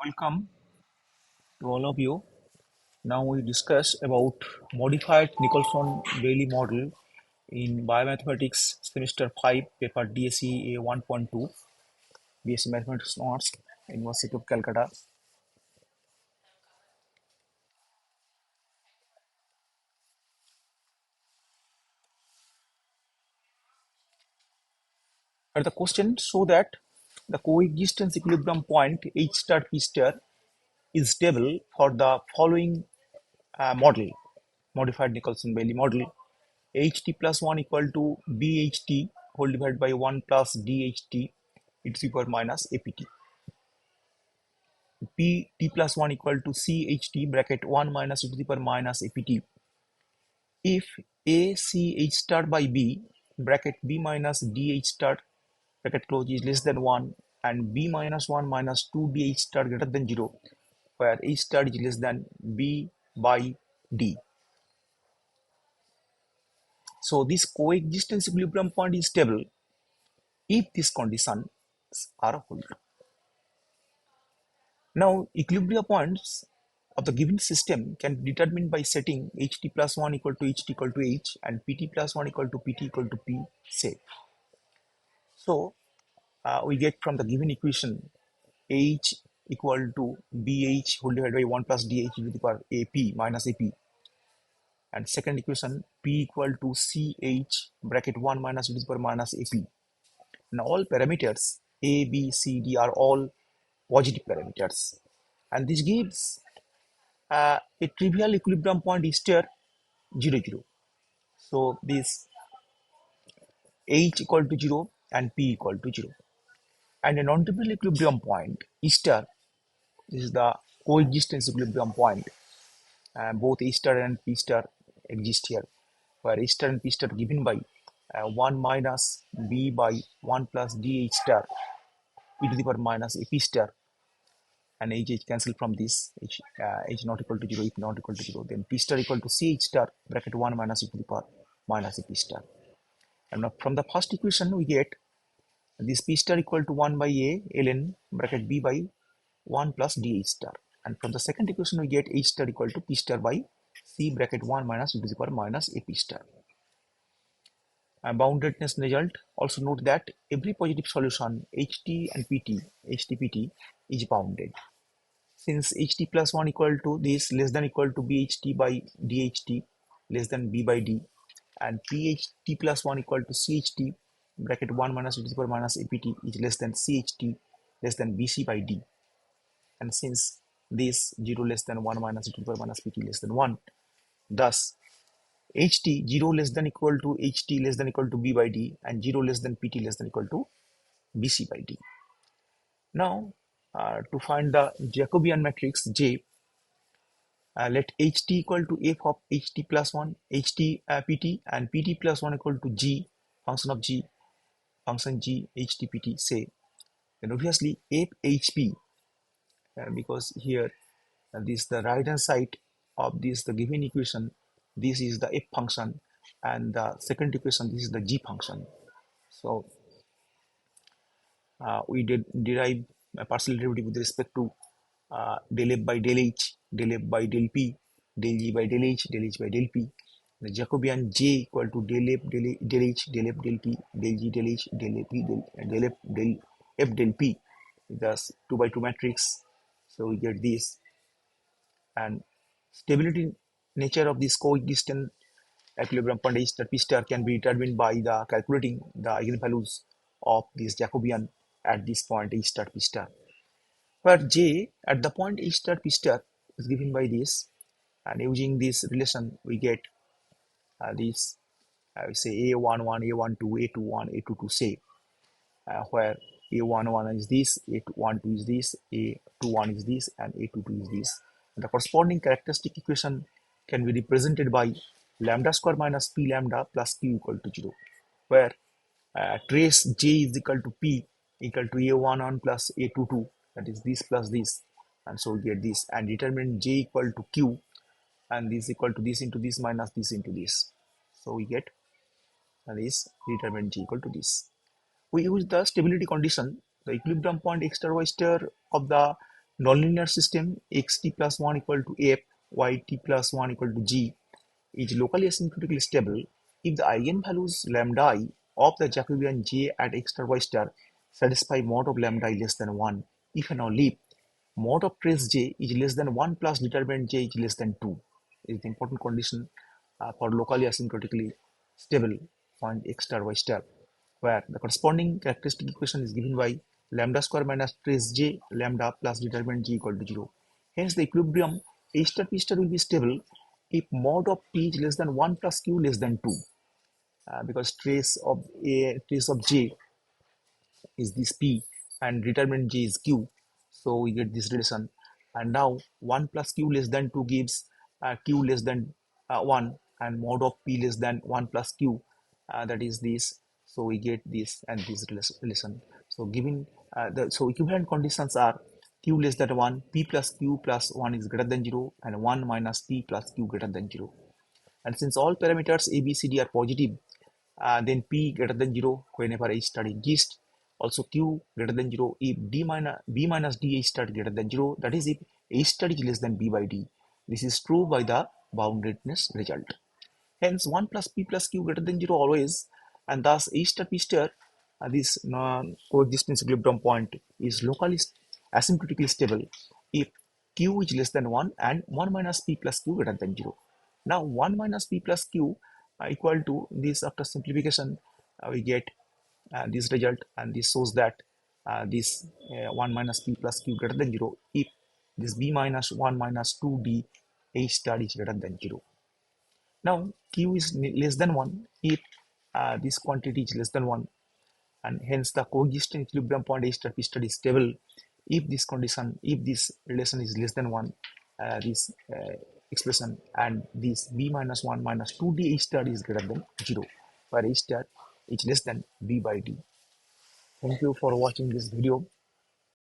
Welcome to all of you. Now we discuss about modified Nicholson-Bailey model in biomathematics semester 5 paper D.Sc. A 1.2 B.Sc Mathematics Honors University of Calcutta. But the question show that the coexistence equilibrium point H star P star is stable for the following model, modified Nicholson-Bailey model. Ht plus 1 equal to Bht whole divided by 1 plus Dht e to the power minus Apt. Pt plus 1 equal to Cht bracket 1 minus e to the power minus Apt. If A C H star by B bracket B minus Dh star bracket close is less than 1 and B minus 1 minus 2 Dh star greater than 0 where H star is less than B by D. So this coexistence equilibrium point is stable if these conditions are held. Now, equilibrium points of the given system can be determined by setting Ht plus 1 equal to Ht equal to H and Pt plus 1 equal to Pt equal to P say. So, we get from the given equation H equal to Bh whole divided by 1 plus Dh to the power Ap minus Ap, and second equation P equal to Ch bracket 1 minus to the power minus Ap. Now all parameters A, B, C, D are all positive parameters, and this gives a trivial equilibrium point is star 0 0. So this H equal to 0 and P equal to 0, and a non-trivial equilibrium point is star. This is the coexistence equilibrium point. Both A star and P star exist here, where A star and P star given by 1 minus B by 1 plus DH star e to the power minus AP star, and H cancel from this, H not equal to 0, if not equal to 0, then P star equal to CH star bracket 1 minus e to the power minus AP star. And now from the first equation we get this P star equal to 1 by A ln bracket B by 1 plus DH star. And from the second equation we get H star equal to P star by C bracket 1 minus e to the power minus AP star. And boundedness result, also note that every positive solution HT and PT, HTPT is bounded. Since HT plus 1 equal to this less than equal to BHT by DHT less than B by D, and PHT plus 1 equal to CHT bracket 1 minus e to the power minus APT is less than CHT less than BC by D, and since this 0 less than 1 minus e to the power minus PT less than 1, thus HT 0 less than equal to HT less than equal to B by D and 0 less than PT less than equal to BC by D. Now to find the Jacobian matrix J, let HT equal to f of HT plus 1 HT PT and PT plus 1 equal to G function of G function G HT PT say, then obviously f HP, because here this the right hand side of this the given equation, this is the f function, and the second equation this is the G function. So we did derive a partial derivative with respect to del f by del h, del f by del p, del g by del h by del p. The Jacobian J equal to del f del h del f del p del g del h del p del f del f del p. Thus 2 by 2 matrix. So we get this, and stability nature of this coexistent equilibrium point H star P star can be determined by the calculating the eigenvalues of this Jacobian at this point H star P star, where J at the point H star P star is given by this, and using this relation we get this we say A11, A12, A21, A22 say, where A11 is this, A12 is this, A21 is this, and A22 is this. And the corresponding characteristic equation can be represented by lambda square minus P lambda plus Q equal to 0, where trace J is equal to P equal to A11 plus A22, that is this plus this, and so we get this, and determine J equal to Q, and this equal to this into this minus this into this, so we get this determine J equal to this. We use the stability condition, the equilibrium point x star y star of the nonlinear system xt plus 1 equal to f, yt plus 1 equal to g is locally asymptotically stable if the eigenvalues lambda I of the Jacobian J at x star y star satisfy mod of lambda I less than 1 if and only if mod of trace J is less than 1 plus determinant J is less than 2. Is the important condition for locally asymptotically stable point x star y star, where the corresponding characteristic equation is given by lambda square minus trace J lambda plus determinant J equal to 0. Hence the equilibrium A star P star will be stable if mod of P is less than 1 plus Q less than 2, because trace of J is this P and determinant J is Q, so we get this relation. And now 1 plus Q less than 2 gives Q less than 1 and mod of P less than 1 plus Q, that is this, so we get this and this relation. So given so equivalent conditions are Q less than 1, P plus Q plus 1 is greater than 0 and 1 minus P plus Q greater than 0. And since all parameters A, B, C, D are positive, then P greater than 0 whenever H star exists. Also Q greater than 0 if B minus D H star greater than 0, that is if H star is less than B by D. This is true by the boundedness result. Hence 1 plus P plus Q greater than 0 always, and thus H star P star, this coexistence equilibrium point is locally asymptotically stable if Q is less than 1 and 1 minus P plus Q greater than 0. Now 1 minus P plus Q equal to this, after simplification we get this result, and this shows that this 1 minus P plus Q greater than 0 if this B minus 1 minus 2D H star is greater than 0. Now Q is less than 1 if this quantity is less than 1, and hence the coexistent equilibrium point H star P star is stable if this condition, if this relation is less than 1, this expression, and this B minus 1 minus 2D H star is greater than 0, where H star is less than B by D. Thank you for watching this video.